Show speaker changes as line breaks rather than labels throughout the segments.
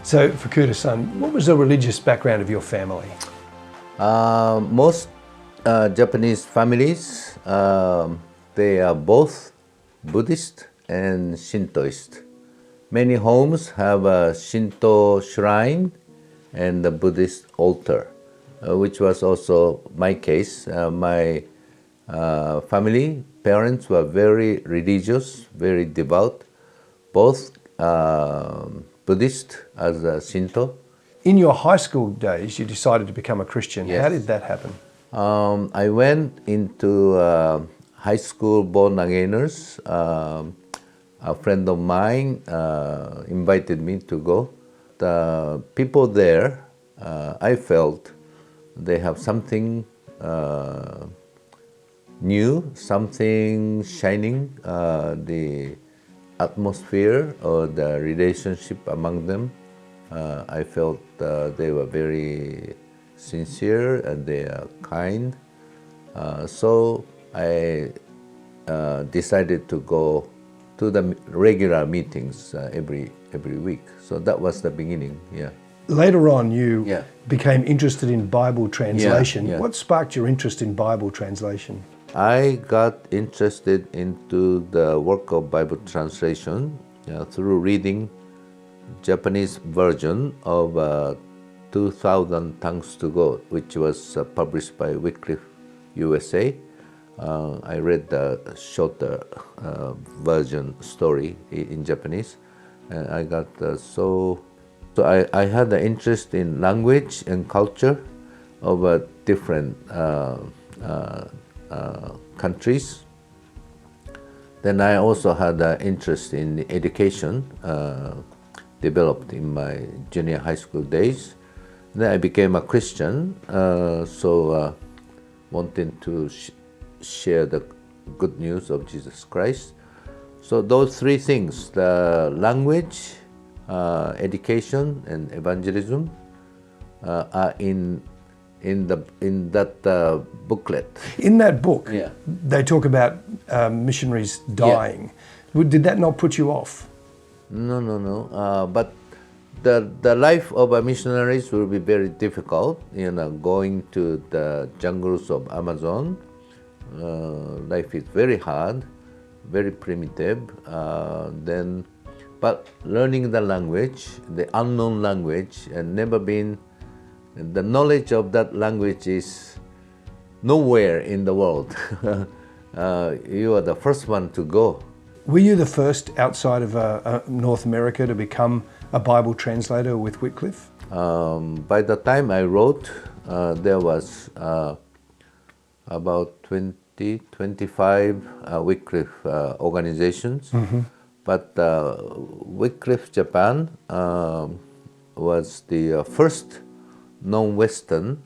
So, Fukuda-san, what was the religious background of your family?
Most Japanese families, they are both Buddhist and Shintoist. Many homes have a Shinto shrine and a Buddhist altar, which was also my case. My family, parents were very religious, very devout, both Buddhist as Shinto.
In your high school days, you decided to become a Christian.
Yes.
How did that happen?
I went into high school born-againers. A friend of mine invited me to go. The people there, I felt they have something new, something shining. The atmosphere or the relationship among them, I felt they were very sincere and they are kind. So I decided to go to the regular meetings every week. So that was the beginning. Yeah.
Later on, you
Yeah.
became interested in Bible translation.
Yeah.
What sparked your interest in Bible translation?
I got interested into the work of Bible translation through reading Japanese version of 2,000 Tongues to Go, which was published by Wycliffe, USA. I read the shorter version story in Japanese, and I got so I had an interest in language and culture of different countries. Then I also had an interest in education, developed in my junior high school days. Then I became a Christian, wanting to share the good news of Jesus Christ. So those three things, the language, education, and evangelism, are in that booklet.
In that book,
Yeah.
they talk about missionaries dying. Did that not put you off?
No. But the life of a missionaries will be very difficult. Going to the jungles of Amazon, life is very hard, very primitive. But learning the language, the unknown language, and the knowledge of that language is nowhere in the world. You are the first one to go.
Were you the first outside of North America to become a Bible translator with Wycliffe?
By the time I wrote, there was about 25 Wycliffe organizations. Mm-hmm. But Wycliffe Japan was the first NonWestern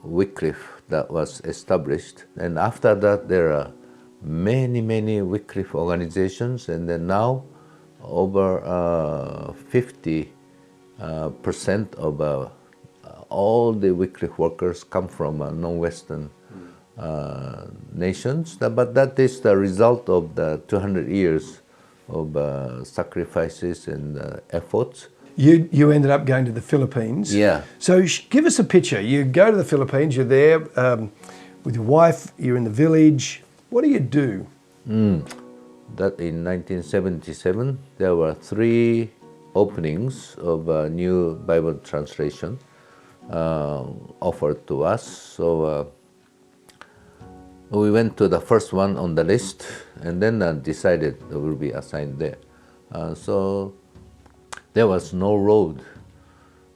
Wycliffe that was established. And after that, there are many Wycliffe organizations, and then now over 50% of all the Wycliffe workers come from non-Western nations. But that is the result of the 200 years of sacrifices and efforts.
You ended up going to the Philippines.
Yeah.
So give us a picture. You go to the Philippines, you're there with your wife, you're in the village. What do you do?
That in 1977, there were 3 openings of new Bible translation offered to us. So we went to the first one on the list, and then decided we will be assigned there. So there was no road,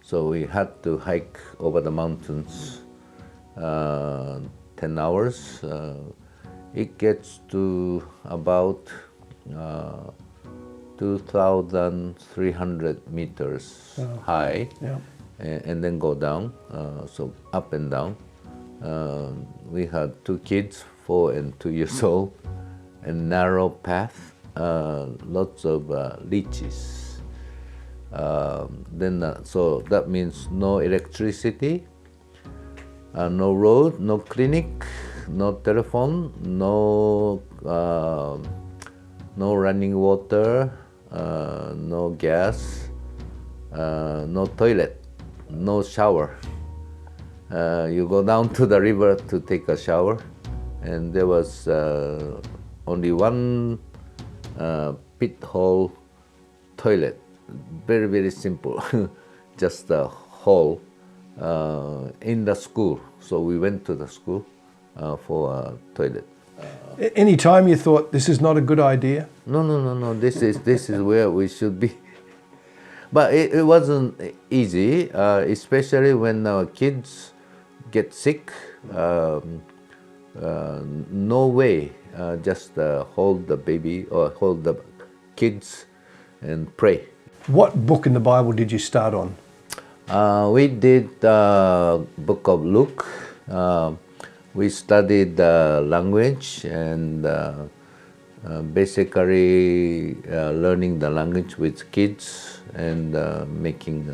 so we had to hike over the mountains 10 hours. It gets to about 2,300 meters high,
Yeah.
and then go down, so up and down. We had 2 kids, 4 and 2 years old, and narrow path, lots of leeches. So that means no electricity, no road, no clinic, no telephone, no running water, no gas, no toilet, no shower. You go down to the river to take a shower, and there was only one pit hole toilet, very, very simple, just a hole in the school. So we went to the school for a toilet.
Any time you thought this is not a good idea?
No. This is where we should be. But it wasn't easy, especially when our kids get sick. No way, just hold the baby or hold the kids and pray.
What book in the Bible did you start on?
We did Book of Luke. We studied the language and basically learning the language with kids and making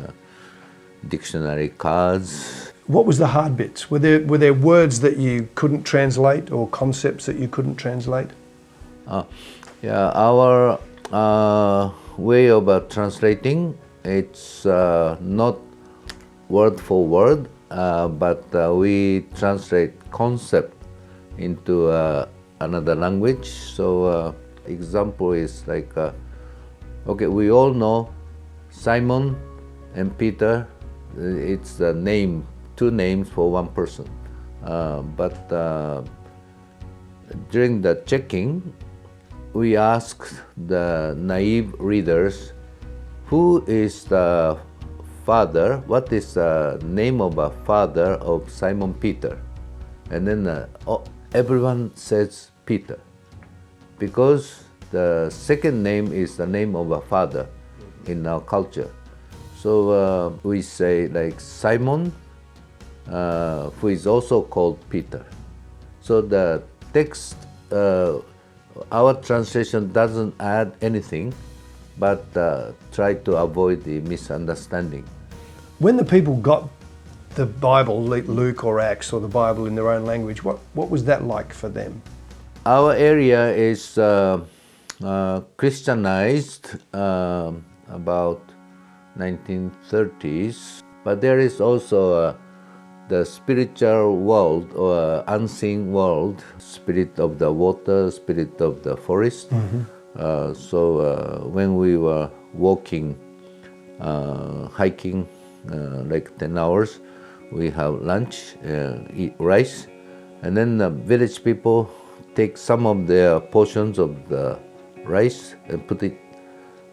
dictionary cards.
What was the hard bits? Were there words that you couldn't translate or concepts that you couldn't translate?
Yeah, our way of translating, it's not word for word, but we translate concept into another language. So example is like, okay, we all know Simon and Peter. It's the name, two names for one person. But during the checking, we asked the naive readers, who is the father, what is the name of a father of Simon Peter? And then everyone says Peter, because the second name is the name of a father in our culture. So we say like Simon, who is also called Peter. So the text, our translation doesn't add anything, but try to avoid the misunderstanding.
When the people got the Bible, Luke or Acts or the Bible in their own language, what was that like for them?
Our area is Christianized about 1930s, but there is also the spiritual world or unseen world, spirit of the water, spirit of the forest. So when we were walking, hiking like 10 hours, we have lunch, eat rice, and then the village people take some of their portions of the rice and put it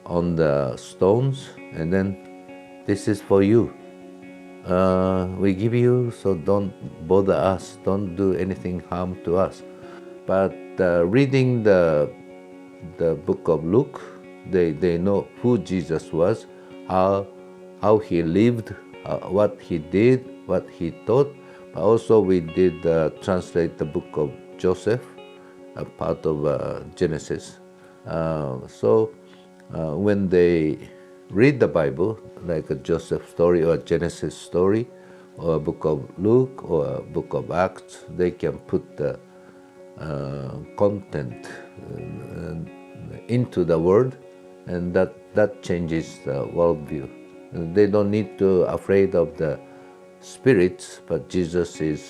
on the stones, and then this is for you. We give you, so don't bother us, don't do anything harm to us. But reading the book of Luke, they know who Jesus was, how he lived, what he did, what he taught. But also we did translate the book of Joseph, a part of Genesis. So when they read the Bible, like a Joseph story or a Genesis story, or a book of Luke or a book of Acts, they can put the content into the word, and that changes the worldview. They don't need to afraid of the spirits, but Jesus is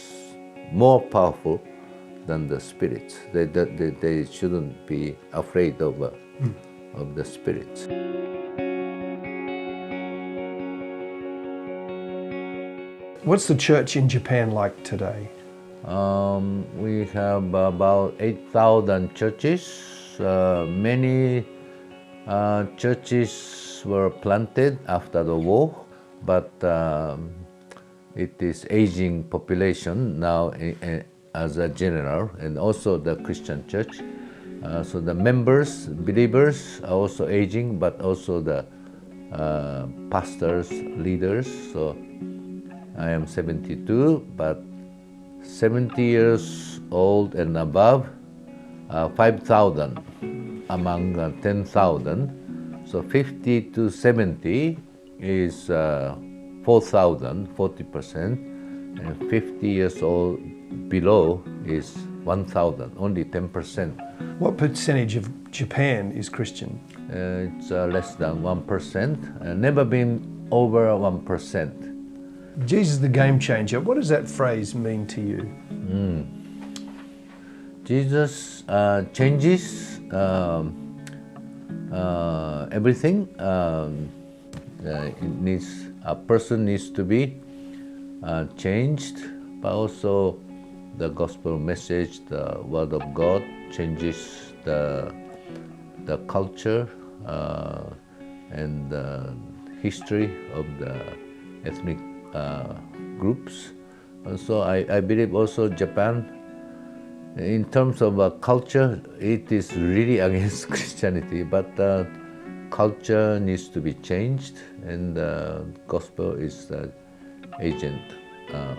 more powerful than the spirits. They shouldn't be afraid of the spirits.
What's the church in Japan like today?
We have about 8,000 churches. Many churches were planted after the war, but it is aging population now as a general, and also the Christian church. So the members, believers are also aging, but also the pastors, leaders. So I am 72, but 70 years old and above, 5,000 among 10,000. So 50 to 70 is 4,000, 40%, and 50 years old below is 1,000, only 10%.
What percentage of Japan is Christian?
It's less than 1%, never been over 1%.
Jesus the game changer. What does that phrase mean to you?
Jesus changes everything. A person needs to be changed, but also the gospel message, the word of God changes the culture and the history of the ethnic groups. And so I believe also Japan, in terms of culture, it is really against Christianity, but culture needs to be changed, and the gospel is the agent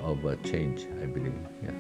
of a change, I believe. Yeah.